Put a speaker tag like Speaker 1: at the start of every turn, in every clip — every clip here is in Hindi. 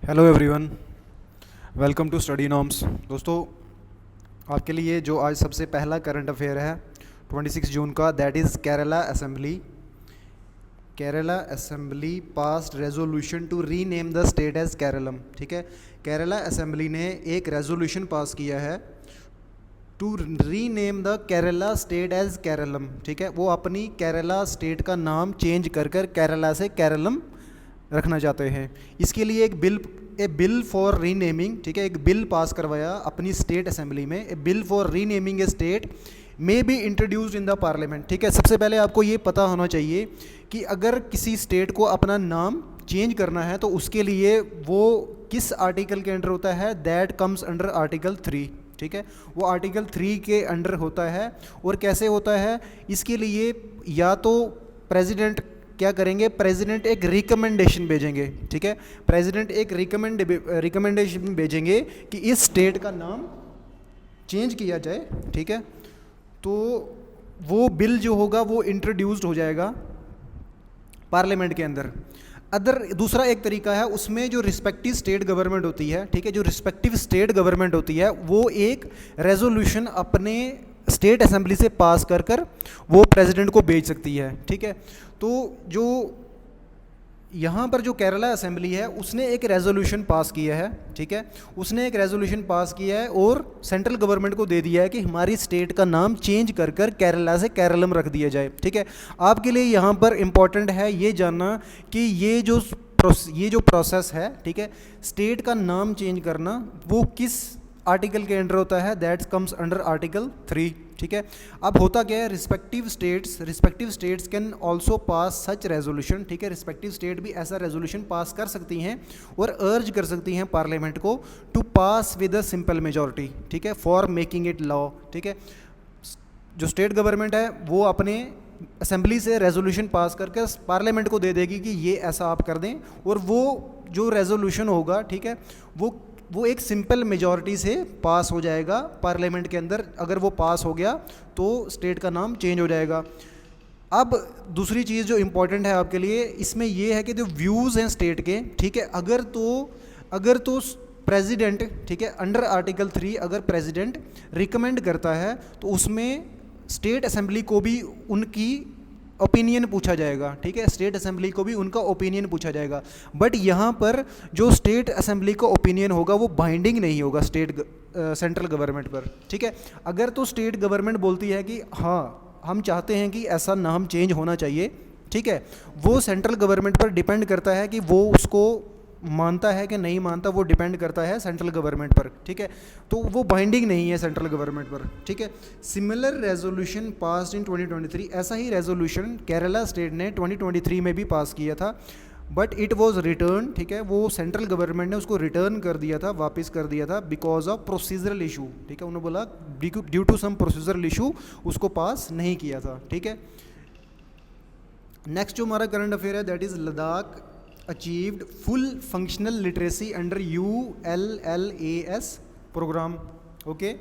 Speaker 1: Hello everyone, welcome to study norms. दोस्तों, आपके लिए जो आज सबसे पहला करंट अफेयर है 26 जून का, that is Kerala assembly. Kerala assembly passed resolution to rename the state as Keralam. ठीक है, केरला असेंबली ने एक रेजोल्यूशन पास किया है to rename the Kerala state as Keralam. ठीक है, वो अपनी केरला स्टेट का नाम चेंज कर केरला से केरलम रखना चाहते हैं। इसके लिए एक बिल फॉर रीनेमिंग, ठीक है, एक बिल पास करवाया अपनी स्टेट असेंबली में। A bill for renaming a state may be introduced in the parliament. ठीक है, सबसे पहले आपको ये पता होना चाहिए कि अगर किसी स्टेट को अपना नाम चेंज करना है तो उसके लिए वो किस आर्टिकल के अंडर होता है, दैट कम्स अंडर आर्टिकल 3। ठीक है, वो आर्टिकल 3 के अंडर होता है। और कैसे होता है, इसके लिए या तो प्रेसिडेंट क्या करेंगे, प्रेसिडेंट एक रिकमेंडेशन भेजेंगे। ठीक है, प्रेसिडेंट एक रिकमेंडेशन भेजेंगे कि इस स्टेट का नाम चेंज किया जाए। ठीक है, तो वो बिल जो होगा वो इंट्रोड्यूस्ड हो जाएगा पार्लियामेंट के अंदर। दूसरा एक तरीका है, उसमें जो रिस्पेक्टिव स्टेट गवर्नमेंट होती है, ठीक है, जो रिस्पेक्टिव स्टेट गवर्नमेंट होती है वो एक रेजोल्यूशन अपने स्टेट असेंबली से पास कर वो प्रेसिडेंट को भेज सकती है। ठीक है, तो जो यहाँ पर जो केरला असेंबली है उसने एक रेजोल्यूशन पास किया है। ठीक है, उसने एक रेजोल्यूशन पास किया है और सेंट्रल गवर्नमेंट को दे दिया है कि हमारी स्टेट का नाम चेंज कर केरला से केरलम रख दिया जाए। ठीक है, आपके लिए यहाँ पर इम्पॉर्टेंट है ये जानना कि ये जो प्रोसेस है, ठीक है, स्टेट का नाम चेंज करना, वो किस आर्टिकल के अंडर होता है, दैट कम्स अंडर आर्टिकल 3। ठीक है, अब होता क्या है, respective states can also pass such resolution. ठीक है, रिस्पेक्टिव स्टेट भी ऐसा रेजोल्यूशन पास कर सकती हैं और अर्ज कर सकती हैं पार्लियामेंट को to pass with a simple majority. ठीक है, फॉर मेकिंग इट लॉ। ठीक है, जो स्टेट गवर्नमेंट है वो अपने असेंबली से रेजोल्यूशन पास करके पार्लियामेंट को दे देगी कि ये ऐसा आप कर दें, और वो जो रेजोल्यूशन होगा, ठीक है, वो एक सिंपल मेजॉरिटी से पास हो जाएगा पार्लियामेंट के अंदर। अगर वो पास हो गया तो स्टेट का नाम चेंज हो जाएगा। अब दूसरी चीज़ जो इम्पोर्टेंट है आपके लिए इसमें ये है कि जो व्यूज़ हैं स्टेट के, ठीक है, अगर तो प्रेसिडेंट, ठीक है, अंडर आर्टिकल 3 अगर प्रेसिडेंट रिकमेंड करता है तो उसमें स्टेट असेंबली को भी उनकी ओपिनियन पूछा जाएगा। ठीक है, स्टेट असेंबली को भी उनका ओपिनियन पूछा जाएगा। बट यहाँ पर जो स्टेट असेंबली का ओपिनियन होगा वो बाइंडिंग नहीं होगा सेंट्रल गवर्नमेंट पर। ठीक है, अगर तो स्टेट गवर्नमेंट बोलती है कि हाँ हम चाहते हैं कि ऐसा नाम चेंज होना चाहिए, ठीक है, वो सेंट्रल गवर्नमेंट पर डिपेंड करता है कि वो उसको मानता है कि नहीं मानता, वो डिपेंड करता है सेंट्रल गवर्नमेंट पर। ठीक है, तो वो बाइंडिंग नहीं है सेंट्रल गवर्नमेंट पर। ठीक है, सिमिलर रेजोल्यूशन पास्ड इन 2023, ऐसा ही रेजोल्यूशन केरला स्टेट ने 2023 में भी पास किया था, बट इट वॉज रिटर्न। ठीक है, वो सेंट्रल गवर्नमेंट ने उसको रिटर्न कर दिया था, वापस कर दिया था, बिकॉज ऑफ प्रोसीजरल इशू। ठीक है, उन्होंने बोला due to some procedural issue उसको पास नहीं किया था। ठीक है, नेक्स्ट जो हमारा करंट अफेयर है that is Ladakh achieved full functional literacy under ULLAS program. Okay,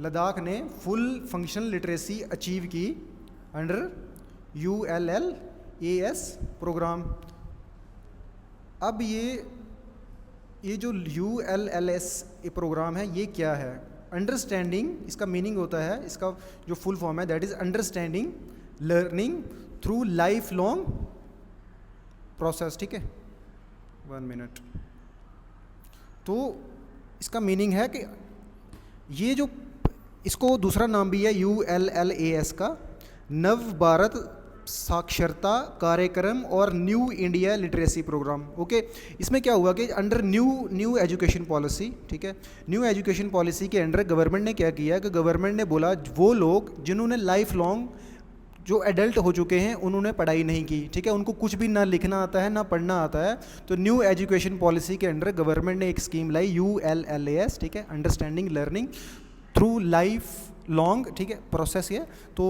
Speaker 1: Ladakh ने फुल फंक्शनल लिटरेसी अचीव की अंडर ULLAS प्रोग्राम। अब ये जो ULLAS प्रोग्राम है ये क्या है, अंडरस्टैंडिंग, इसका मीनिंग होता है, इसका जो फुल फॉर्म है that is understanding learning through life long process. ठीक है, 1 मिनट। तो इसका मीनिंग है कि ये जो, इसको दूसरा नाम भी है ULLAS का, नव भारत साक्षरता कार्यक्रम और new India literacy program. Okay, इसमें क्या हुआ कि अंडर न्यू एजुकेशन पॉलिसी, ठीक है, न्यू एजुकेशन पॉलिसी के अंडर गवर्नमेंट ने क्या किया कि गवर्नमेंट ने बोला वो लोग जिन्होंने लाइफ लॉन्ग, जो एडल्ट हो चुके हैं, उन्होंने पढ़ाई नहीं की, ठीक है, उनको कुछ भी ना लिखना आता है ना पढ़ना आता है, तो न्यू एजुकेशन पॉलिसी के अंडर गवर्नमेंट ने एक स्कीम लाई ULLAS, ठीक है, understanding learning through life long, ठीक है, प्रोसेस ये। तो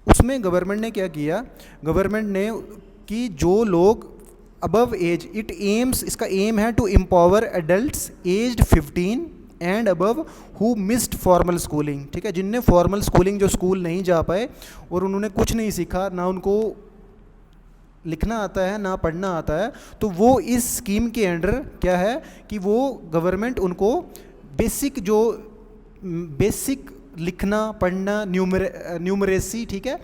Speaker 1: उसमें गवर्नमेंट ने क्या किया, गवर्नमेंट ने कि जो लोग अबव एज, इसका एम है to empower adults aged 15 and above who missed formal schooling. ठीक है, जिनने फॉर्मल स्कूलिंग, जो स्कूल नहीं जा पाए और उन्होंने कुछ नहीं सीखा, ना उनको लिखना आता है ना पढ़ना आता है, तो वो इस स्कीम के अंडर क्या है कि वो गवर्नमेंट उनको बेसिक लिखना पढ़ना न्यूमरेसी, ठीक है,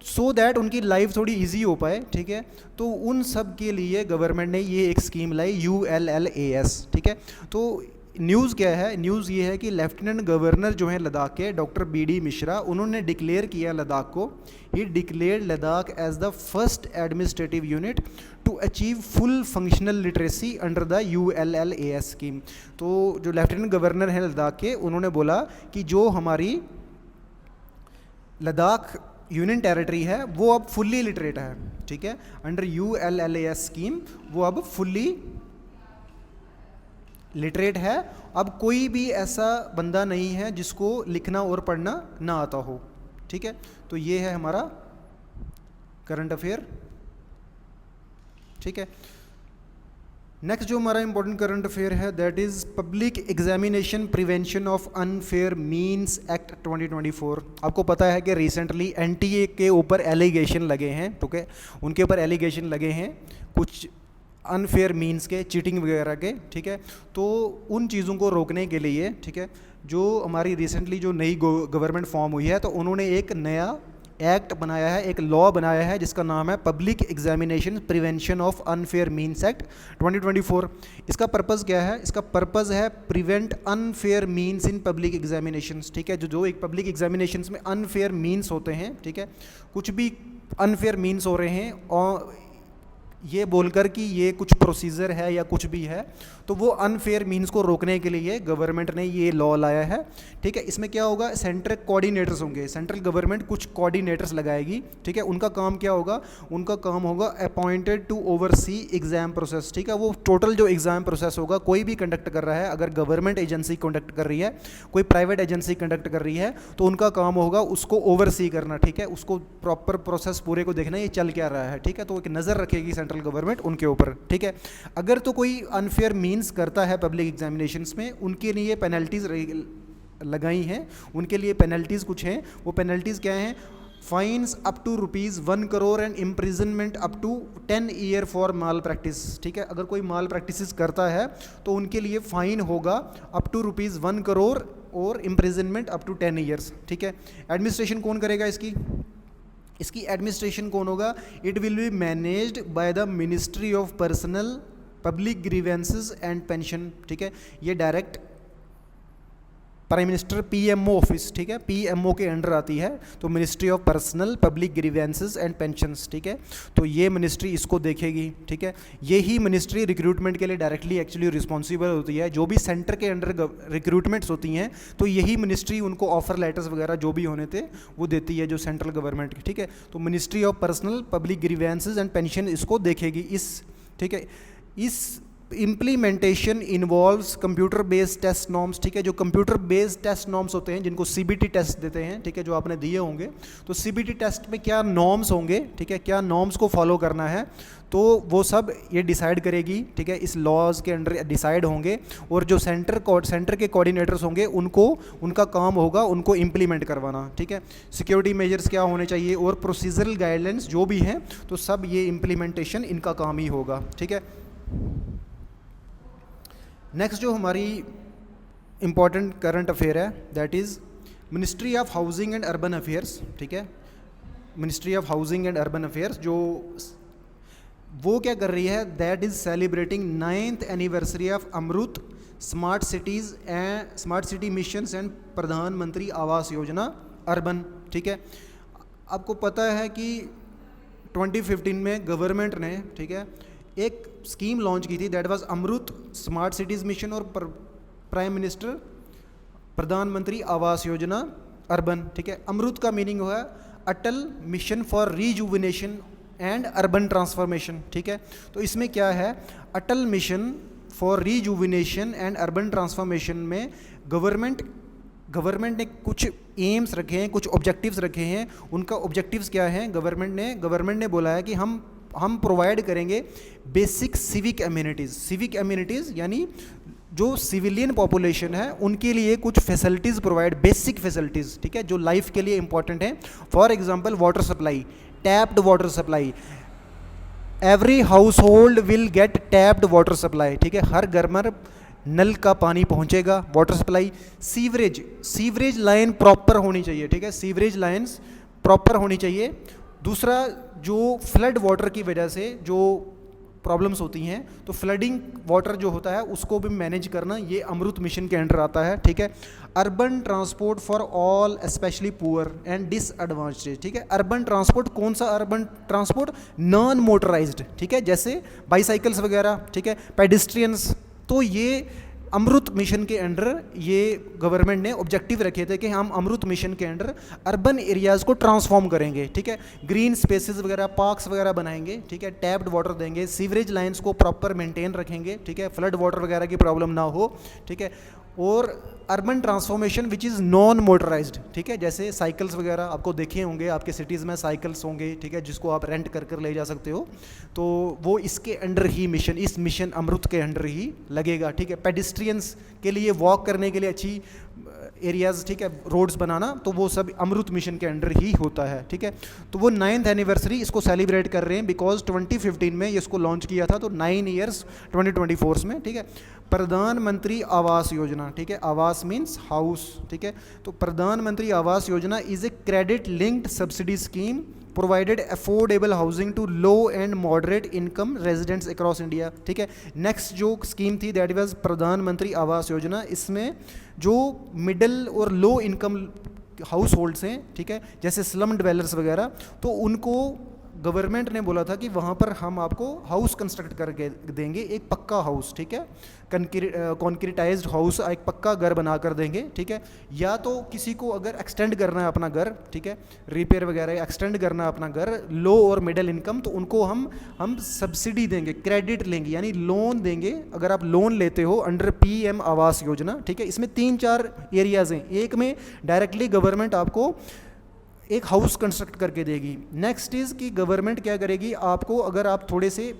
Speaker 1: सो दैट उनकी लाइफ थोड़ी इजी हो पाए, ठीक है। तो उन सब के लिए गवर्नमेंट ने ये एक स्कीम लाई ULLAS, ठीक है। तो न्यूज़ क्या है, न्यूज़ ये है कि लेफ्टिनेंट गवर्नर जो हैं लद्दाख के डॉक्टर BD मिश्रा, उन्होंने डिक्लेयर किया लद्दाख को, he declared Ladakh as the first administrative unit to achieve full functional literacy under the ULLAS scheme. तो जो लेफ्टिनेंट गवर्नर हैं लद्दाख के, उन्होंने बोला कि जो हमारी लद्दाख यूनियन टेरिटरी है वो अब फुल्ली लिटरेट है, ठीक है, अंडर ULLAS स्कीम वो अब फुल्ली लिटरेट है। अब कोई भी ऐसा बंदा नहीं है जिसको लिखना और पढ़ना ना आता हो, ठीक है। तो ये है हमारा करंट अफेयर, ठीक है। नेक्स्ट जो हमारा इंपॉर्टेंट करंट अफेयर है that is public examination prevention of unfair means act 2024। आपको पता है कि रिसेंटली NTA के ऊपर एलिगेशन लगे हैं, ठीक है, उनके ऊपर एलिगेशन लगे हैं कुछ अनफेयर मीन्स के, चीटिंग वगैरह के, ठीक है। तो उन चीज़ों को रोकने के लिए, ठीक है, जो हमारी रिसेंटली जो नई गवर्नमेंट फॉर्म हुई है, तो उन्होंने एक नया एक्ट बनाया है, एक लॉ बनाया है जिसका नाम है public examination prevention of unfair means act 2024। इसका पर्पज़ क्या है, इसका पर्पज़ है prevent unfair means in public examinations, ठीक है। जो एक पब्लिक एग्जामिनेशंस में अनफेयर मीन्स होते हैं, ठीक है, कुछ भी अनफेयर मीन्स हो रहे हैं और ये बोलकर कि ये कुछ प्रोसीजर है या कुछ भी है, तो वो अनफेयर मीन्स को रोकने के लिए गवर्नमेंट ने ये लॉ लाया है, ठीक है। इसमें क्या होगा, सेंट्रल कोऑर्डिनेटर्स होंगे, सेंट्रल गवर्नमेंट कुछ कोऑर्डिनेटर्स लगाएगी, ठीक है। उनका काम क्या होगा, उनका काम होगा appointed to oversee exam process, ठीक है। वो टोटल जो एग्जाम प्रोसेस होगा कोई भी कंडक्ट कर रहा है, अगर गवर्नमेंट एजेंसी कंडक्ट कर रही है, कोई प्राइवेट एजेंसी कंडक्ट कर रही है, तो उनका काम होगा उसको ओवरसी करना, ठीक है, उसको प्रॉपर प्रोसेस पूरे को देखना ये चल क्या रहा है, ठीक है। तो एक नज़र रखेगी सेंट्रल गवर्नमेंट उनके ऊपर, ठीक है। अगर तो कोई अनफेयर मीन्स करता है पब्लिक एग्जामिनेशंस में, उनके लिए पेनल्टीज लगाई हैं, उनके लिए पेनल्टीज कुछ हैं। वो पेनल्टीज क्या हैं, fines up to ₹1 crore and imprisonment up to 10 year for malpractice, ठीक है। अगर कोई माल प्रैक्टिस करता है तो उनके लिए फ़ाइन होगा अप टू ₹1 करोड़ और इम्प्रिजनमेंट अप टू 10 ईयर्स, ठीक है। एडमिनिस्ट्रेशन कौन करेगा इसकी एडमिनिस्ट्रेशन कौन होगा, it will be managed by the ministry of personnel public grievances and pension, ठीक है। ये direct prime minister PMO office, ठीक है, PMO के अंडर आती है, तो ministry of personnel public grievances and pensions, ठीक है। तो ये मिनिस्ट्री इसको देखेगी, ठीक है। यही मिनिस्ट्री रिक्रूटमेंट के लिए डायरेक्टली एक्चुअली रिस्पॉन्सिबल होती है। जो भी सेंटर के अंडर रिक्रूटमेंट्स होती हैं तो यही मिनिस्ट्री उनको ऑफर लेटर्स वगैरह जो भी होने थे वो देती है, जो सेंट्रल गवर्नमेंट की, ठीक है। तो ministry of personnel public grievances and pension इसको देखेगी, ठीक है। इस implementation involves computer based test norms, ठीक है। जो कंप्यूटर बेस्ड टेस्ट नॉर्म्स होते हैं जिनको CBT टेस्ट देते हैं, ठीक है, जो आपने दिए होंगे, तो CBT टेस्ट में क्या नॉर्म्स होंगे, ठीक है, क्या नॉर्म्स को फॉलो करना है, तो वो सब ये डिसाइड करेगी, ठीक है, इस लॉज के अंडर डिसाइड होंगे। और जो सेंटर के कोऑर्डिनेटर्स होंगे उनका काम होगा उनको इम्प्लीमेंट करवाना, ठीक है। सिक्योरिटी मेजर्स क्या होने चाहिए और प्रोसीजरल गाइडलाइंस जो भी हैं, तो सब ये इम्प्लीमेंटेशन इनका काम ही होगा, ठीक है। नेक्स्ट जो हमारी इम्पॉर्टेंट करंट अफेयर है that is ministry of housing and urban affairs, ठीक है। Ministry of housing and urban affairs जो वो क्या कर रही है, that is celebrating 9th anniversary of AMRUT smart city missions and Pradhan Mantri Awas योजना अर्बन, ठीक है। आपको पता है कि 2015 में गवर्नमेंट ने, ठीक है, एक स्कीम लॉन्च की थी that was AMRUT smart cities mission और प्राइम मिनिस्टर प्रधानमंत्री आवास योजना अर्बन, ठीक है। अमृत का मीनिंग हुआ Atal mission for rejuvenation and urban transformation, ठीक है। तो इसमें क्या है, Atal mission for rejuvenation and urban transformation में गवर्नमेंट ने कुछ एम्स रखे हैं, कुछ ऑब्जेक्टिव्स रखे हैं। उनका ऑब्जेक्टिव्स क्या हैं, गवर्नमेंट ने बोला है कि हम प्रोवाइड करेंगे बेसिक सिविक एम्यूनिटीज़ यानी जो सिविलियन पॉपुलेशन है उनके लिए कुछ फैसिलिटीज़ प्रोवाइड, बेसिक फैसिलिटीज़, ठीक है, जो लाइफ के लिए इंपॉर्टेंट हैं। For example water supply, tapped water supply, every house hold will get tapped water supply, ठीक है, हर घर में नल का पानी पहुंचेगा, water supply. Sewerage line proper होनी चाहिए, ठीक है, सीवरेज लाइंस प्रॉपर होनी चाहिए। दूसरा, जो फ्लड वाटर की वजह से जो प्रॉब्लम्स होती हैं, तो फ्लडिंग वाटर जो होता है उसको भी मैनेज करना, ये अमृत मिशन के अंडर आता है, ठीक है। Urban transport for all specially poor and disadvantage, ठीक है। अर्बन ट्रांसपोर्ट, कौन सा अर्बन ट्रांसपोर्ट? नॉन मोटराइज्ड, ठीक है, जैसे बाईसाइकिल्स वगैरह, ठीक है, पेडिस्ट्रियंस। तो ये अमृत मिशन के अंडर ये गवर्नमेंट ने ऑब्जेक्टिव रखे थे कि हम अमृत मिशन के अंडर अर्बन एरियाज़ को ट्रांसफॉर्म करेंगे, ठीक है, ग्रीन स्पेसेस वगैरह, पार्क्स वगैरह बनाएंगे, ठीक है, टैप्ड वाटर देंगे, सीवरेज लाइंस को प्रॉपर मेंटेन रखेंगे, ठीक है, फ्लड वाटर वगैरह की प्रॉब्लम ना हो, ठीक है। और urban transformation which is non motorised, ठीक है, जैसे साइकिल्स वगैरह आपको देखे होंगे, आपके सिटीज़ में साइकिल्स होंगे, ठीक है, जिसको आप रेंट कर कर ले जा सकते हो, तो वो इसके अंडर ही मिशन, इस मिशन अमृत के अंडर ही लगेगा, ठीक है। पेडिस्ट्रियंस के लिए वॉक करने के लिए अच्छी एरियाज़, ठीक है, रोड्स बनाना, तो वो सब अमृत मिशन के अंडर ही होता है, ठीक है। तो वो 9th एनिवर्सरी इसको सेलिब्रेट कर रहे हैं, बिकॉज 2015 में इसको लॉन्च किया था, तो 9 ईयर्स 2024 में, ठीक है। प्रधानमंत्री आवास योजना, ठीक है, आवास मीन्स हाउस, ठीक है। तो Pradhan Mantri Awas Yojana is a credit linked subsidy scheme provided affordable housing to low and moderate income residents across India, ठीक है। नेक्स्ट जो स्कीम थी दैट वाज प्रधानमंत्री आवास योजना, इसमें जो मिडिल और लो इनकम हाउस होल्ड्स हैं, ठीक है, जैसे स्लम डिवेलपर्स वगैरह, तो उनको गवर्नमेंट ने बोला था कि वहाँ पर हम आपको हाउस कंस्ट्रक्ट करके देंगे, एक पक्का हाउस, ठीक है, कॉन्क्रीटाइज्ड हाउस, एक पक्का घर बना कर देंगे, ठीक है। या तो किसी को अगर एक्सटेंड करना है अपना घर, ठीक है, रिपेयर वगैरह एक्सटेंड करना है अपना घर, लो और मिडिल इनकम, तो उनको हम सब्सिडी देंगे, क्रेडिट लेंगे, यानी लोन देंगे। अगर आप लोन लेते हो अंडर PM आवास योजना, ठीक है, इसमें 3-4 एरियाज़ हैं। एक में डायरेक्टली गवर्नमेंट आपको एक हाउस कंस्ट्रक्ट करके देगी। नेक्स्ट इज़ कि गवर्नमेंट क्या करेगी, आपको अगर आप थोड़े से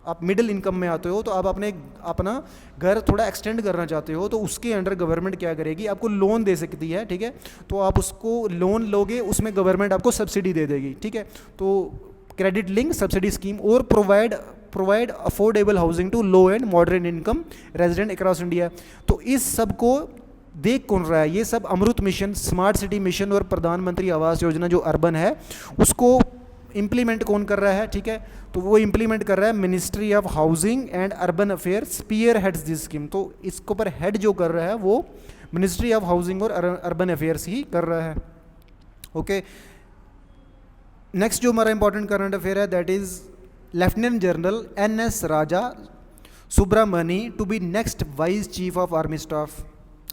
Speaker 1: आप मिडिल इनकम में आते हो, तो आप अपना घर थोड़ा एक्सटेंड करना चाहते हो, तो उसके अंडर गवर्नमेंट क्या करेगी, आपको लोन दे सकती है, ठीक है। तो आप उसको लोन लोगे, उसमें गवर्नमेंट आपको सब्सिडी दे देगी, ठीक है। तो क्रेडिट लिंक सब्सिडी स्कीम, और provide affordable housing to low and moderate income resident across India. तो इस सब को देख कौन रहा है? ये सब अमृत मिशन, स्मार्ट सिटी मिशन और प्रधानमंत्री आवास योजना जो अर्बन है उसको इम्प्लीमेंट कौन कर रहा है, ठीक है। तो वो इम्प्लीमेंट कर रहा है ministry of housing and urban affairs, spearheads this scheme. तो इसके ऊपर हेड जो कर रहा है वो मिनिस्ट्री ऑफ हाउसिंग और अर्बन अफेयर्स ही कर रहा है, ओके। नेक्स्ट जो हमारा इंपॉर्टेंट करंट अफेयर है that is lieutenant general NS Raja Subramani to be next vice chief of army staff.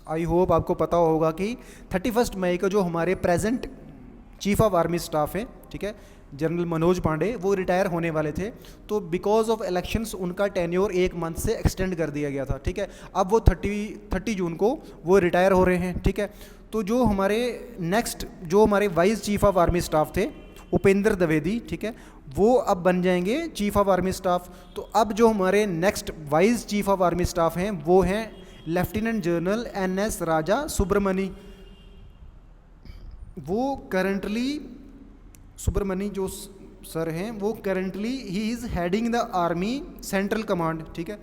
Speaker 1: I hope आपको पता होगा कि 31 मई को जो हमारे present chief of army staff हैं, ठीक है, जनरल मनोज पांडे, वो रिटायर होने वाले थे। तो बिकॉज ऑफ इलेक्शंस उनका टेन्योर 1 मंथ से एक्सटेंड कर दिया गया था, ठीक है। अब वो 30 जून को वो रिटायर हो रहे हैं, ठीक है। तो जो हमारे vice chief of army staff थे उपेंद्र द्विवेदी, ठीक है, वो अब बन जाएंगे चीफ ऑफ आर्मी स्टाफ। तो अब जो हमारे next vice chief of army staff हैं वो हैं lieutenant general NS Raja Subramani. वो करंटली सुब्रमणी जो सर हैं वो currently he is heading the army central command, ठीक है,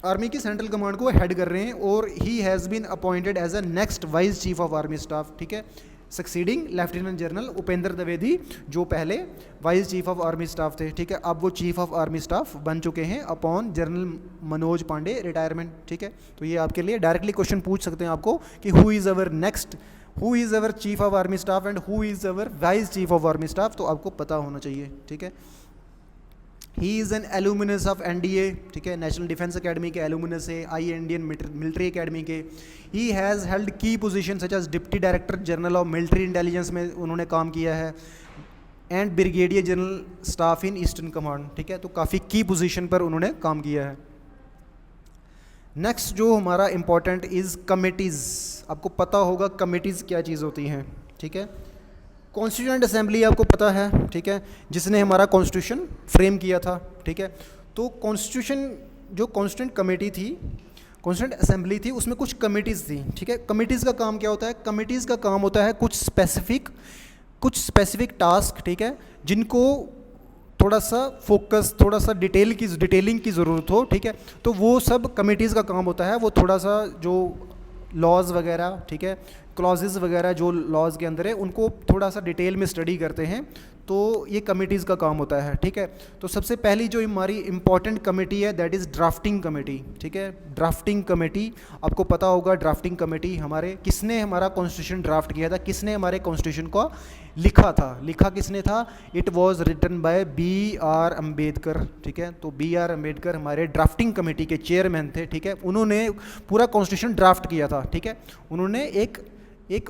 Speaker 1: आर्मी की सेंट्रल कमांड को हेड कर रहे हैं, और he has been appointed as a next vice chief of army staff, ठीक है, succeeding lieutenant general Upendra Dwivedi जो पहले vice chief of army staff थे, ठीक है। अब वो चीफ ऑफ आर्मी स्टाफ बन चुके हैं upon general Manoj Pande retirement, ठीक है। तो ये आपके लिए डायरेक्टली क्वेश्चन पूछ सकते हैं आपको कि who is our chief of army staff and who is our vice chief of army staff, तो आपको पता होना चाहिए, ठीक है। He is an alumnus of NDA, ठीक है, नेशनल डिफेंस अकेडमी के एलुमिनस है, इंडियन मिलिट्री अकेडमी के। He has held key position such as deputy director general of military intelligence में उन्होंने काम किया है, and brigadier general staff in eastern command, ठीक है। तो काफ़ी की पोजीशन पर उन्होंने काम किया है। नेक्स्ट जो हमारा इंपॉर्टेंट इज़ कमिटीज़। आपको पता होगा कमिटीज़ क्या चीज़ होती हैं, ठीक है। कॉन्स्टिट्यूएंट असेंबली आपको पता है, ठीक है, जिसने हमारा कॉन्स्टिट्यूशन फ्रेम किया था, ठीक है। तो कॉन्स्टिट्यूशन जो कॉन्स्टिट्यूएंट कमेटी थी, कॉन्स्टिट्यूएंट असेंबली थी, उसमें कुछ कमिटीज़ थी, ठीक है। कमिटीज़ का काम क्या होता है? कमिटीज़ का काम होता है कुछ स्पेसिफिक टास्क, ठीक है, जिनको थोड़ा सा फोकस, थोड़ा सा डिटेलिंग की ज़रूरत हो, ठीक है, तो वो सब कमिटीज़ का काम होता है। वो थोड़ा सा जो लॉज वगैरह, ठीक है, क्लॉजेज़ वगैरह जो लॉज के अंदर है उनको थोड़ा सा डिटेल में स्टडी करते हैं, तो ये कमिटीज़ का काम होता है, ठीक है। तो सबसे पहली जो हमारी इंपॉर्टेंट कमेटी है दैट इज़ ड्राफ्टिंग कमेटी, ठीक है। ड्राफ्टिंग कमेटी, आपको पता होगा ड्राफ्टिंग कमेटी हमारे, किसने हमारा कॉन्स्टिट्यूशन ड्राफ्ट किया था, किसने हमारे कॉन्स्टिट्यूशन को लिखा था, लिखा किसने था, it was written by B.R. Ambedkar, ठीक है। तो B.R. अम्बेडकर हमारे ड्राफ्टिंग कमेटी के चेयरमैन थे, ठीक है। उन्होंने पूरा कॉन्स्टिट्यूशन ड्राफ्ट किया था, ठीक है। उन्होंने एक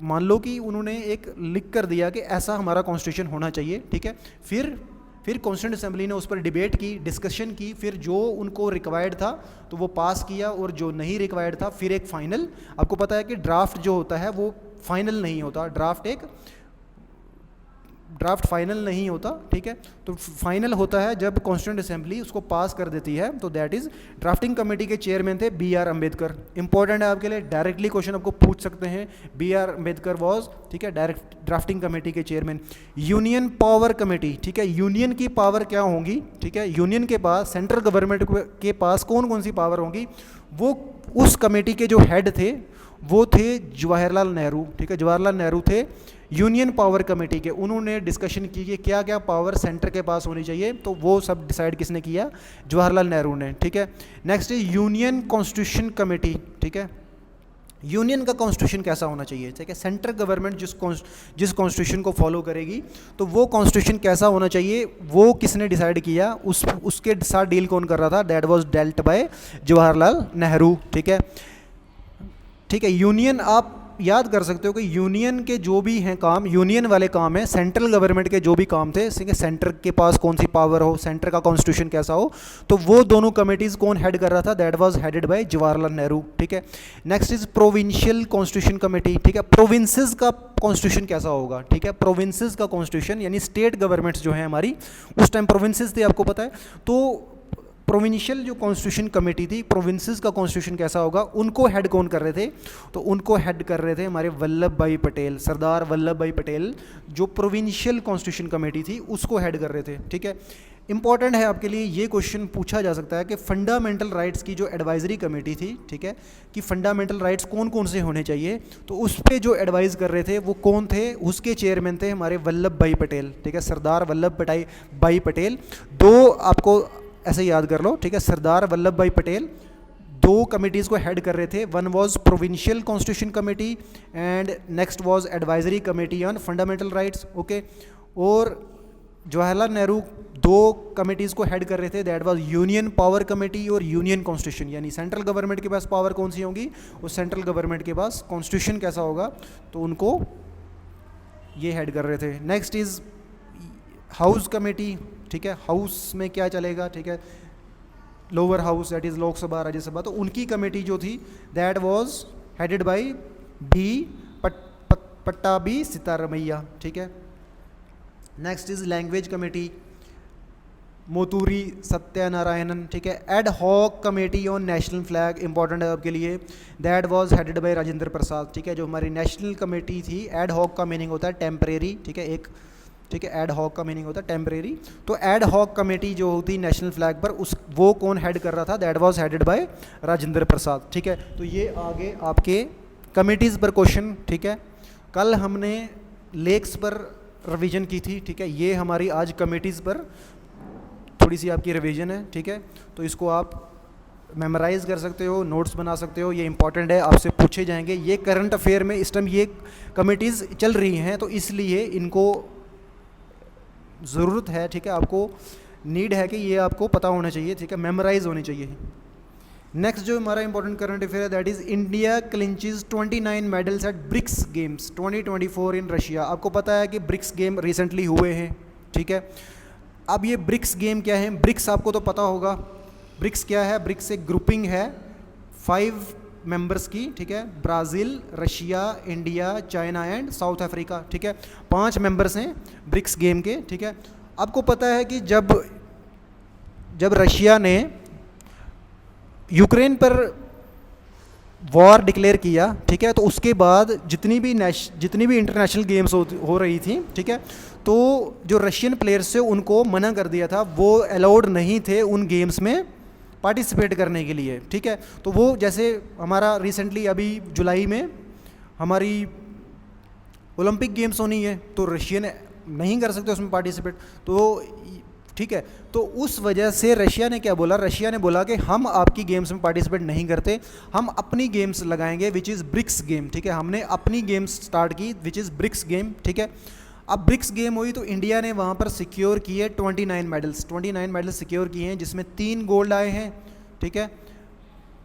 Speaker 1: मान लो कि उन्होंने एक लिख कर दिया कि ऐसा हमारा कॉन्स्टिट्यूशन होना चाहिए, ठीक है। फिर कॉन्स्टिट्यूंट असेंबली ने उस पर डिबेट की, डिस्कशन की, फिर जो उनको रिक्वायर्ड था तो वो पास किया, और जो नहीं रिक्वायर्ड था फिर एक फाइनल, आपको पता है कि ड्राफ्ट जो होता है वो फाइनल नहीं होता, ड्राफ्ट फाइनल नहीं होता, ठीक है। तो फाइनल होता है जब कॉन्स्टिट्यूंट असेंबली उसको पास कर देती है, तो दैट इज ड्राफ्टिंग कमेटी के चेयरमैन थे B.R. अम्बेडकर। इंपॉर्टेंट है आपके लिए, डायरेक्टली क्वेश्चन आपको पूछ सकते हैं। B.R. अम्बेडकर वॉज, ठीक है, डायरेक्ट ड्राफ्टिंग कमेटी के चेयरमैन। यूनियन पावर कमेटी, ठीक है, यूनियन की पावर क्या होंगी, ठीक है, यूनियन के पास, सेंट्रल गवर्नमेंट के पास कौन कौन सी पावर होंगी, वो उस कमेटी के जो हेड थे वो थे जवाहरलाल नेहरू, ठीक है। जवाहरलाल नेहरू थे यूनियन पावर कमेटी के, उन्होंने डिस्कशन की कि क्या क्या पावर सेंटर के पास होनी चाहिए, तो वो सब डिसाइड किसने किया, जवाहरलाल नेहरू ने, ठीक है। नेक्स्ट है यूनियन कॉन्स्टिट्यूशन कमेटी, ठीक है। यूनियन का कॉन्स्टिट्यूशन कैसा होना चाहिए, ठीक है, सेंट्रल गवर्नमेंट जिस कॉन्स्टिट्यूशन को फॉलो करेगी तो वो कॉन्स्टिट्यूशन कैसा होना चाहिए, वो किसने डिसाइड किया, उसके साथ डील कौन कर रहा था, that was dealt by Jawaharlal Nehru, ठीक है। ठीक है, यूनियन आप याद कर सकते हो कि यूनियन के जो भी हैं काम, यूनियन वाले काम है, सेंट्रल गवर्नमेंट के जो भी काम थे, ठीक है, सेंटर के पास कौन सी पावर हो, सेंटर का कॉन्स्टिट्यूशन कैसा हो, तो वो दोनों कमेटीज़ कौन हेड कर रहा था, that was headed bye Jawaharlal Nehru, ठीक है। Next is provincial constitution committee, ठीक है, प्रोविंसेस का कॉन्स्टिट्यूशन कैसा होगा, ठीक है, प्रोविंसेस का कॉन्स्टिट्यूशन यानी स्टेट गवर्नमेंट्स जो है हमारी, उस टाइम प्रोविंसेस थे, आपको पता है, तो प्रोविंशियल जो कॉन्स्टिट्यूशन कमेटी थी, प्रोविंसेस का कॉन्स्टिट्यूशन कैसा होगा, उनको हेड कौन कर रहे थे, तो उनको हेड कर रहे थे हमारे वल्लभ भाई पटेल, सरदार वल्लभ भाई पटेल, जो प्रोविंशियल कॉन्स्टिट्यूशन कमेटी थी उसको हेड कर रहे थे, ठीक है। इंपॉर्टेंट है आपके लिए, ये क्वेश्चन पूछा जा सकता है कि फंडामेंटल राइट्स की जो एडवाइजरी कमेटी थी, ठीक है, कि फंडामेंटल राइट्स कौन कौन से होने चाहिए, तो उस पर जो एडवाइस कर रहे थे वो कौन थे, उसके चेयरमैन थे हमारे वल्लभ भाई पटेल, ठीक है, सरदार वल्लभ भाई पटेल। दो आपको ऐसे याद कर लो, ठीक है, सरदार वल्लभ भाई पटेल दो कमिटीज़ को हेड कर रहे थे, one was provincial constitution committee and next was advisory committee on fundamental rights, okay. और जवाहरलाल नेहरू दो कमिटीज़ को हेड कर रहे थे, that was union power committee और यूनियन कॉन्स्टिट्यूशन, यानी सेंट्रल गवर्नमेंट के पास पावर कौन सी होगी, उस सेंट्रल गवर्नमेंट के पास कॉन्स्टिट्यूशन कैसा होगा, तो उनको ये हेड कर रहे थे। नेक्स्ट इज़ हाउस कमेटी, ठीक है, हाउस में क्या चलेगा, ठीक है, lower house that is Lok Sabha, Rajya Sabha, तो उनकी कमेटी जो थी that was headed by B. Pattabhi Sitaramayya, ठीक है। Next is language committee, Moturi Satyanarayana, ठीक है। Ad hoc committee on national flag, important है आपके लिए, that was headed by Rajendra Prasad, ठीक है। जो हमारी नेशनल कमेटी थी, एड हॉक का मीनिंग होता है टेम्परेरी, ठीक है, एक, ठीक है, एड हॉक का मीनिंग होता है टेम्परेरी, तो एड हॉक कमेटी जो होती नेशनल फ्लैग पर, उस वो कौन हेड कर रहा था, that was headed by Rajendra Prasad, ठीक है। तो ये आगे आपके कमेटीज़ पर क्वेश्चन, ठीक है। कल हमने लेक्स पर रिवीजन की थी, ठीक है, ये हमारी आज कमेटीज़ पर थोड़ी सी आपकी रिवीजन है, ठीक है। तो इसको आप मेमोराइज़ कर सकते हो, नोट्स बना सकते हो, ये इंपॉर्टेंट है, आपसे पूछे जाएंगे। ये करंट अफेयर में इस टाइम ये कमेटीज़ चल रही हैं, तो इसलिए इनको ज़रूरत है, ठीक है, आपको नीड है कि ये आपको पता होना चाहिए, ठीक है, मेमोराइज होनी चाहिए। नेक्स्ट जो हमारा इंपॉर्टेंट करंट अफेयर है that is India clinches 29 medals at BRICS games 2024 in Russia. आपको पता है कि ब्रिक्स गेम रिसेंटली हुए हैं, ठीक है। अब ये ब्रिक्स गेम क्या है, ब्रिक्स आपको तो पता होगा, ब्रिक्स क्या है, ब्रिक्स एक ग्रुपिंग है 5 मेंबर्स की, ठीक है, Brazil, Russia, India, China and south Africa, ठीक है, 5 मेंबर्स हैं ब्रिक्स गेम के, ठीक है। आपको पता है कि जब रशिया ने यूक्रेन पर वॉर डिक्लेयर किया, ठीक है, तो उसके बाद जितनी भी इंटरनेशनल गेम्स हो रही थी, ठीक है, तो जो रशियन प्लेयर्स थे उनको मना कर दिया था, वो अलाउड नहीं थे उन गेम्स में पार्टिसिपेट करने के लिए, ठीक है। तो वो जैसे हमारा रिसेंटली अभी जुलाई में हमारी ओलंपिक गेम्स होनी है, तो रशियन नहीं कर सकते उसमें पार्टिसिपेट, तो ठीक है। तो उस वजह से रशिया ने क्या बोला, रशिया ने बोला कि हम आपकी गेम्स में पार्टिसिपेट नहीं करते, हम अपनी गेम्स लगाएंगे विच इज़ ब्रिक्स गेम, ठीक है। हमने अपनी गेम्स स्टार्ट की विच इज़ ब्रिक्स गेम, ठीक है। अब ब्रिक्स गेम हुई तो इंडिया ने वहाँ पर सिक्योर किए 29 मेडल्स, 29 मेडल्स सिक्योर किए हैं, जिसमें 3 गोल्ड आए हैं, ठीक है।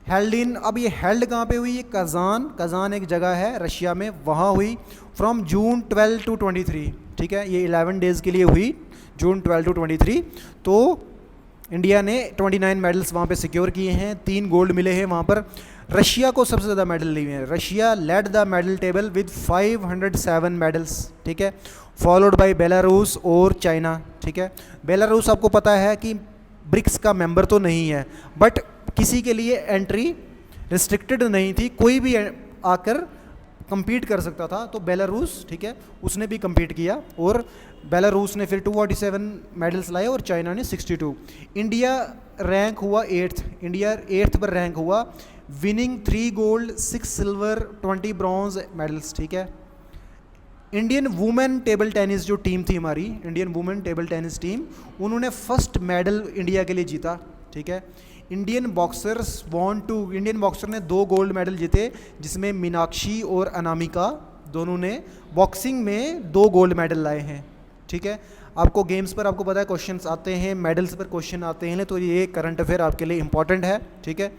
Speaker 1: हेल्ड इन, अब ये हेल्ड कहाँ पे हुई, ये कज़ान एक जगह है रशिया में, वहाँ हुई फ्रॉम जून 12 to 23, ठीक है। ये 11 डेज़ के लिए हुई, जून 12 to 23। तो इंडिया ने 29 मेडल्स वहाँ पे सिक्योर किए हैं, 3 गोल्ड मिले हैं वहाँ पर। रशिया को सबसे ज़्यादा मेडल लिए हैं, Russia led the medal table with 507 medals, ठीक है, फॉलोड बाय बेलारूस और चाइना, ठीक है। बेलारूस आपको पता है कि ब्रिक्स का मेंबर तो नहीं है, बट किसी के लिए एंट्री रिस्ट्रिक्टेड नहीं थी, कोई भी आकर compete कर सकता था, तो बेलारूस, ठीक है, उसने भी compete किया और बेलारूस ने फिर 247 मेडल्स लाए और चाइना ने 62। इंडिया रैंक हुआ 8th, इंडिया 8th पर रैंक हुआ, winning 3 gold 6 silver 20 bronze medals, ठीक है। इंडियन वुमेन टेबल टेनिस जो टीम थी हमारी, Indian women table tennis team, उन्होंने फर्स्ट मेडल इंडिया के लिए जीता, ठीक है। इंडियन बॉक्सर्स इंडियन बॉक्सर ने 2 गोल्ड मेडल जीते, जिसमें मीनाक्षी और अनामिका दोनों ने बॉक्सिंग में 2 गोल्ड मेडल लाए हैं, ठीक है। आपको गेम्स पर आपको पता है क्वेश्चंस आते हैं, मेडल्स पर क्वेश्चन आते हैं, तो ये करंट अफेयर आपके लिए इंपॉर्टेंट है, ठीक है।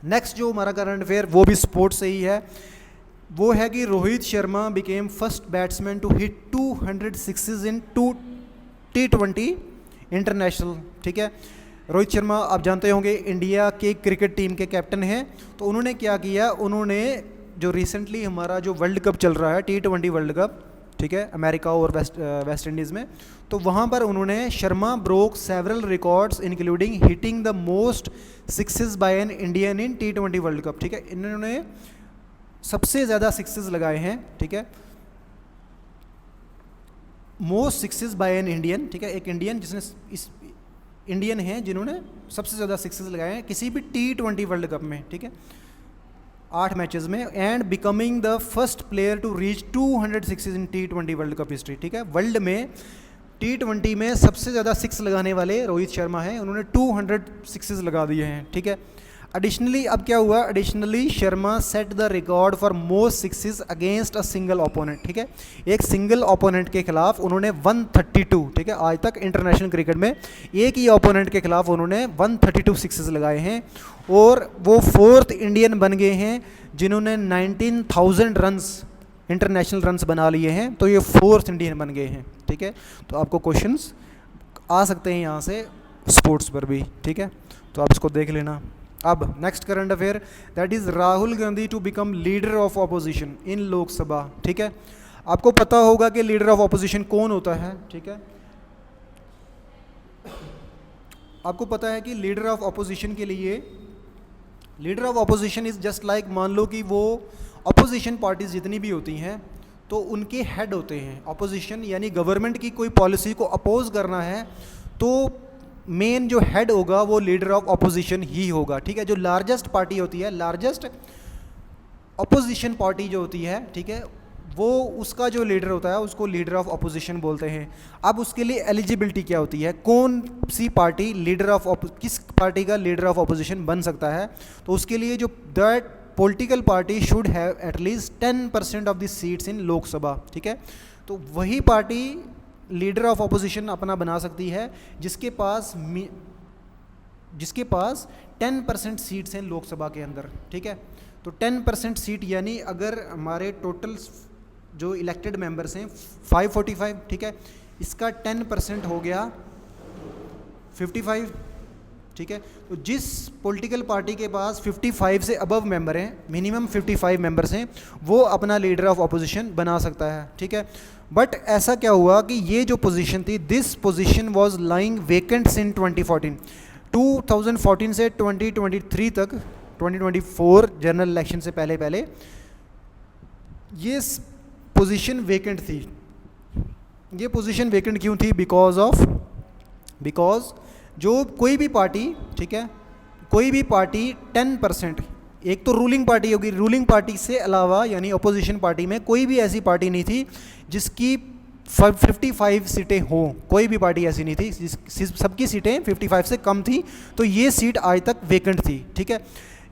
Speaker 1: नेक्स्ट जो हमारा करंट अफेयर वो भी स्पोर्ट्स से ही है, वो है कि Rohit Sharma became first batsman to hit 200 sixes in T20 international, ठीक है। रोहित शर्मा आप जानते होंगे इंडिया के क्रिकेट टीम के कैप्टन हैं, तो उन्होंने क्या किया, उन्होंने जो रिसेंटली हमारा जो वर्ल्ड कप चल रहा है T20 वर्ल्ड कप, ठीक है, अमेरिका और वेस्ट इंडीज़ में, तो वहाँ पर उन्होंने Sharma broke several records including hitting the most sixes by an Indian in T20 world cup, ठीक है। इन्होंने सबसे ज़्यादा सिक्सेस लगाए हैं, ठीक है, most sixes by an Indian, ठीक है, एक इंडियन जिसने इस इंडियन हैं जिन्होंने सबसे ज़्यादा सिक्सेस लगाए हैं किसी भी T20 वर्ल्ड कप में, ठीक है, 8 मैचेस में, and becoming the first player to reach 200 sixes in T20 world cup history, ठीक है। वर्ल्ड में T20 में सबसे ज़्यादा सिक्स लगाने वाले रोहित शर्मा हैं, उन्होंने 200 सिक्सेस लगा दिए हैं, ठीक है। एडिशनली अब क्या हुआ, additionally Sharma set the record for most sixes against a single opponent, ठीक है, एक सिंगल ओपोनेंट के खिलाफ उन्होंने 132, ठीक है, आज तक इंटरनेशनल क्रिकेट में एक ही ओपोनेंट के खिलाफ उन्होंने 132 सिक्सेस लगाए हैं, और वो 4th इंडियन बन गए हैं जिन्होंने 19,000 रन्स इंटरनेशनल रन्स बना लिए हैं, तो ये 4th इंडियन बन गए हैं, ठीक है। तो आपको क्वेश्चंस आ सकते हैं यहाँ से स्पोर्ट्स पर भी, ठीक है, तो आप इसको देख लेना। अब next current affair, that is Rahul Gandhi to become leader of opposition in Lok Sabha, ठीक है। आपको पता होगा कि लीडर ऑफ ऑपोजिशन कौन होता है, ठीक है, आपको पता है कि लीडर ऑफ ऑपोजिशन के लिए, leader of opposition is just like, मान लो कि वो ऑपोजिशन पार्टीज जितनी भी होती हैं तो उनके हेड होते हैं। ऑपोजिशन यानी गवर्नमेंट की कोई पॉलिसी को अपोज करना है तो मेन जो हेड होगा वो लीडर ऑफ ऑपोजिशन ही होगा, ठीक है। जो लार्जेस्ट पार्टी होती है, लार्जेस्ट ऑपोजिशन पार्टी जो होती है, ठीक है, वो उसका जो लीडर होता है उसको लीडर ऑफ ऑपोजिशन बोलते हैं। अब उसके लिए एलिजिबिलिटी क्या होती है, कौन सी पार्टी लीडर ऑफ किस पार्टी का लीडर ऑफ ऑपोजिशन बन सकता है, तो उसके लिए जो that political party should have at least 10% of the seats in Lok Sabha, ठीक है। तो वही पार्टी लीडर ऑफ ऑपोजिशन अपना बना सकती है जिसके पास 10% सीट्स हैं लोकसभा के अंदर, ठीक है। तो 10% सीट यानी अगर हमारे टोटल जो इलेक्टेड मेंबर्स हैं 545, ठीक है, इसका 10% हो गया 55, ठीक है। तो जिस पॉलिटिकल पार्टी के पास 55 से अबव मेंबर हैं, मिनिमम 55 मेंबर्स हैं, वो अपना लीडर ऑफ ऑपोजिशन बना सकता है, ठीक है। बट ऐसा क्या हुआ कि ये जो पोजीशन थी, this position was lying vacant in 2014 से 2023 तक, 2024 जनरल इलेक्शन से पहले ये पोजीशन वेकेंट थी, ये पोजीशन वेकेंट क्यों थी? बिकॉज जो कोई भी पार्टी, ठीक है, कोई भी पार्टी 10%, एक तो रूलिंग पार्टी होगी, रूलिंग पार्टी से अलावा यानी अपोजिशन पार्टी में कोई भी ऐसी पार्टी नहीं थी जिसकी 55 सीटें हो, कोई भी पार्टी ऐसी नहीं थी, सबकी सीटें 55 से कम थी, तो ये सीट आज तक वेकेंट थी, ठीक है।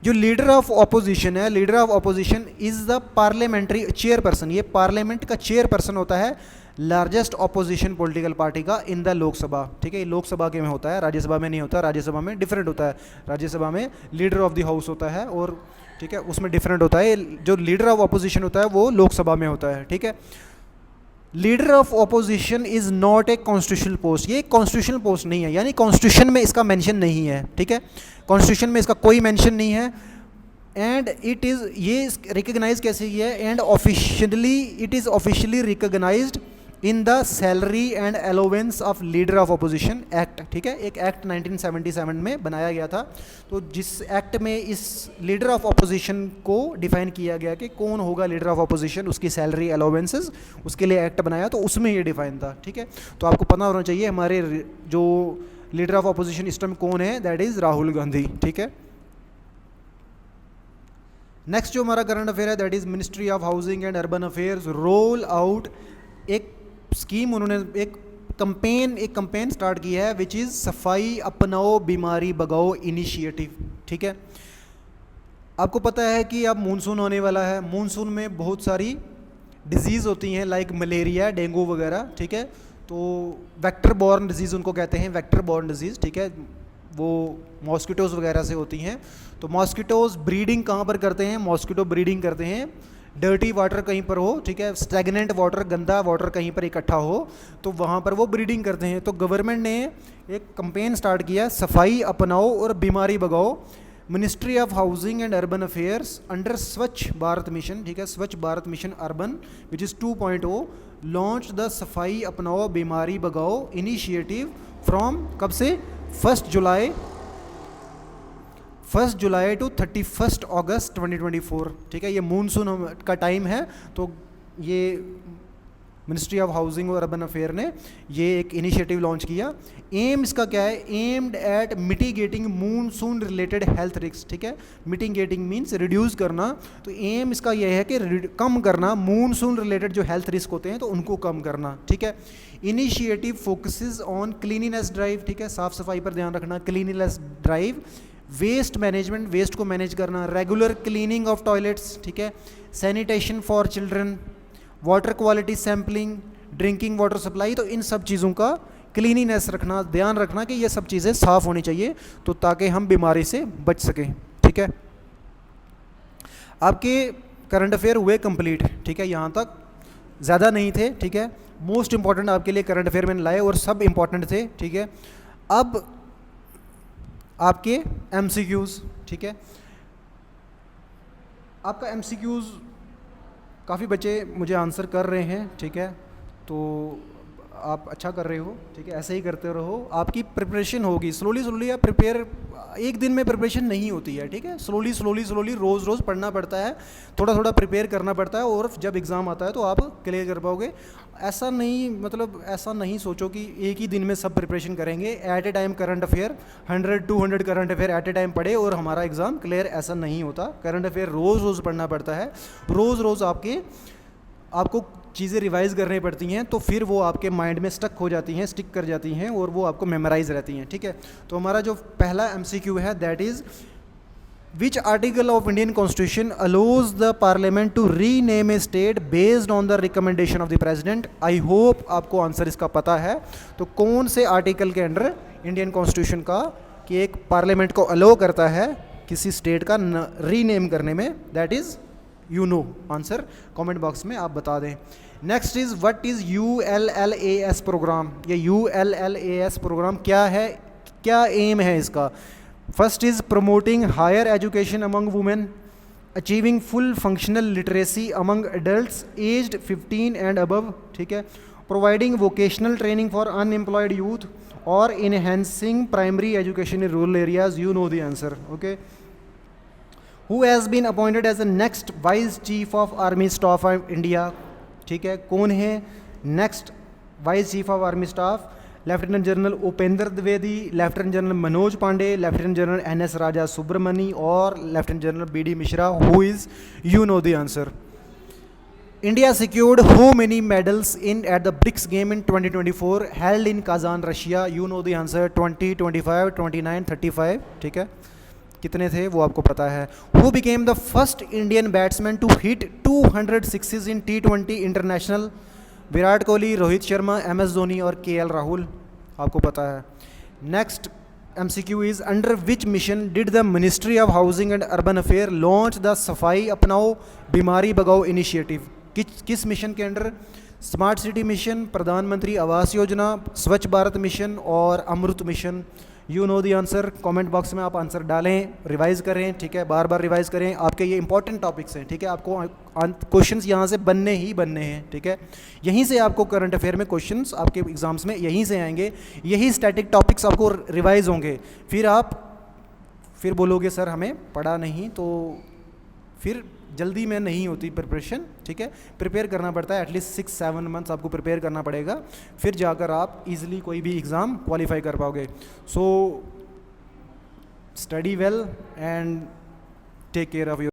Speaker 1: जो लीडर ऑफ ऑपोजिशन है, leader of opposition is the parliamentary chairperson, ये पार्लियामेंट का चेयरपर्सन होता है लार्जेस्ट ऑपोजिशन पॉलिटिकल पार्टी का इन द लोकसभा, ठीक है। ये लोकसभा के में होता है, राज्यसभा में नहीं होता, राज्यसभा में डिफरेंट होता है, राज्यसभा में लीडर ऑफ द हाउस होता है और, ठीक है, उसमें डिफरेंट होता है। जो लीडर ऑफ ऑपोजिशन होता है वो लोकसभा में होता है, ठीक है। Leader of opposition is not a constitutional post, ये कॉन्स्टिट्यूशनल पोस्ट नहीं है, यानी कॉन्स्टिट्यूशन में इसका मेंशन नहीं है, ठीक है, कॉन्स्टिट्यूशन में इसका कोई मेंशन नहीं है। एंड इट इज़, ये रिकग्नाइज कैसे किया है? And officially it is officially recognised in the salary and allowance of leader of opposition act, ठीक है। एक एक्ट 1977 में बनाया गया था, तो जिस एक्ट में इस लीडर ऑफ अपोजिशन को डिफाइन किया गया कि कौन होगा लीडर ऑफ अपोजिशन, उसकी सैलरी अलाउंसेस, उसके लिए एक्ट बनाया, तो उसमें ये डिफाइन था, ठीक है। तो आपको पता होना चाहिए हमारे जो लीडर ऑफ अपोजिशन इस टाइम कौन है, दैट इज़ राहुल गांधी, ठीक है। नेक्स्ट जो हमारा करंट अफेयर है that is ministry of housing and urban affairs roll out एक स्कीम, उन्होंने एक कंपेन स्टार्ट किया है विच इज़ सफाई अपनाओ बीमारी भगाओ इनिशिएटिव, ठीक है। आपको पता है कि अब मानसून होने वाला है, मानसून में बहुत सारी डिजीज़ होती हैं लाइक मलेरिया, डेंगू वगैरह, ठीक है। तो वेक्टर बॉर्न डिजीज़ उनको कहते हैं, वेक्टर बॉर्न डिजीज़, ठीक है, वो मॉस्किटोज़ वगैरह से होती हैं। तो मॉस्किटोज़ ब्रीडिंग कहाँ पर करते हैं? मॉस्किटो ब्रीडिंग करते हैं डर्टी वाटर कहीं पर हो, ठीक है, स्टैगनेंट वाटर, गंदा वाटर कहीं पर इकट्ठा हो, तो वहाँ पर वो ब्रीडिंग करते हैं। तो गवर्नमेंट ने एक कंपेन स्टार्ट किया, सफाई अपनाओ और बीमारी भगाओ। Ministry of housing and urban affairs under Swachh Bharat mission, ठीक है, Swachh Bharat mission urban which is 2.0 launch the सफाई अपनाओ बीमारी भगाओ इनिशिएटिव फ्रॉम कब से? 1 जुलाई टू 31 अगस्त 2024, ठीक है। ये मानसून का टाइम है, तो ये मिनिस्ट्री ऑफ हाउसिंग और अर्बन अफेयर ने ये एक इनिशिएटिव लॉन्च किया। एम इसका क्या है? Aimed at mitigating monsoon related health risk, ठीक है। मिटिगेटिंग मीन्स रिड्यूस करना, तो एम इसका यह है कि कम करना मानसून रिलेटेड जो हेल्थ रिस्क होते हैं तो उनको कम करना, ठीक है। Initiative focuses on cleanliness drive, ठीक है, साफ सफाई पर ध्यान रखना, cleanliness drive, waste management, waste को मैनेज करना, रेगुलर क्लीनिंग ऑफ टॉयलेट्स, ठीक है, sanitation for children, water quality sampling, drinking water supply, तो इन सब चीज़ों का क्लीनिनेस रखना, ध्यान रखना कि ये सब चीज़ें साफ़ होनी चाहिए, तो ताकि हम बीमारी से बच सकें, ठीक है। आपके करंट अफेयर हुए कंप्लीट, ठीक है, यहाँ तक ज़्यादा नहीं थे, ठीक है। मोस्ट इंपॉर्टेंट आपके लिए करंट अफेयर मैंने लाए और सब इंपॉर्टेंट थे, ठीक है। अब आपके MCQs, ठीक है, आपका MCQs काफ़ी बच्चे मुझे आंसर कर रहे हैं, ठीक है, तो आप अच्छा कर रहे हो, ठीक है, ऐसे ही करते रहो, आपकी प्रिपरेशन होगी स्लोली आप प्रिपेयर, एक दिन में प्रिपरेशन नहीं होती है, ठीक है, स्लोली रोज़ पढ़ना पड़ता है, थोड़ा प्रिपेयर करना पड़ता है, और जब एग्ज़ाम आता है तो आप क्लियर कर पाओगे। ऐसा नहीं, मतलब ऐसा नहीं सोचो कि एक ही दिन में सब प्रिपरेशन करेंगे, at a time current affair 100-200 current affair at a time पढ़े और हमारा एग्ज़ाम क्लियर, ऐसा नहीं होता। करंट अफेयर रोज़ पढ़ना पड़ता है, रोज़ आपको चीज़ें रिवाइज़ करनी पड़ती हैं, तो फिर वो आपके माइंड में स्टक हो जाती हैं, स्टिक कर जाती हैं और वो आपको मेमोराइज रहती हैं, ठीक है। तो हमारा जो पहला MCQ है that is which article of Indian constitution allows the parliament to rename a state based on the recommendation of the president. I hope आपको आंसर इसका पता है। तो कौन से आर्टिकल के अंडर इंडियन कॉन्स्टिट्यूशन का कि एक पार्लियामेंट को अलो करता है किसी स्टेट का रीनेम करने में, that is you know answer comment box में आप बता दें। Next is what is ULLAS programme. ये ULLAS प्रोग्राम क्या है, क्या एम है इसका? First is promoting higher education among women, achieving full functional literacy among adults aged 15 and above, ठीक है, providing vocational training for unemployed youth और enhancing primary education in rural areas. You know the answer, okay. Who has been appointed as the next Vice Chief of Army Staff of India, ठीक है, कौन है next vice chief of army staff, lieutenant general Upendra Dwivedi, lieutenant general Manoj Pande, lieutenant general NS Raja Subramani और lieutenant general BD Mishra. Who is, you know the answer. India secured how many medals in at the BRICS game in 2024 held in Kazan, Russia? You know the answer. 20, 25, 29, 35. ठीक है, कितने थे वो आपको पता है. Who became the first Indian batsman to hit 200 sixes in T20 international? Virat Kohli, Rohit Sharma, MS Dhoni और KL राहुल. आपको पता है. Next MCQ is, under which mission did the Ministry of Housing and Urban Affairs launch the सफाई अपनाओ बीमारी भगाओ इनिशिएटिव? किस मिशन के अंडर? स्मार्ट सिटी मिशन, प्रधानमंत्री आवास योजना, स्वच्छ भारत मिशन और AMRUT mission. You know the answer. Comment box में आप आंसर डालें, रिवाइज करें. ठीक है, बार बार रिवाइज करें. आपके ये इंपॉर्टेंट टॉपिक्स हैं. ठीक है, आपको क्वेश्चंस यहाँ से बनने ही बनने हैं. ठीक है, यहीं से आपको करंट अफेयर में क्वेश्चंस आपके एग्जाम्स में यहीं से आएंगे. यही स्टैटिक टॉपिक्स आपको रिवाइज होंगे. फिर बोलोगे सर हमें पढ़ा नहीं, तो फिर जल्दी में नहीं होती प्रिपरेशन. ठीक है, प्रिपेयर करना पड़ता है. एटलीस्ट 6-7 मंथ्स आपको प्रिपेयर करना पड़ेगा, फिर जाकर आप इजीली कोई भी एग्ज़ाम क्वालिफाई कर पाओगे. So study well and take care of your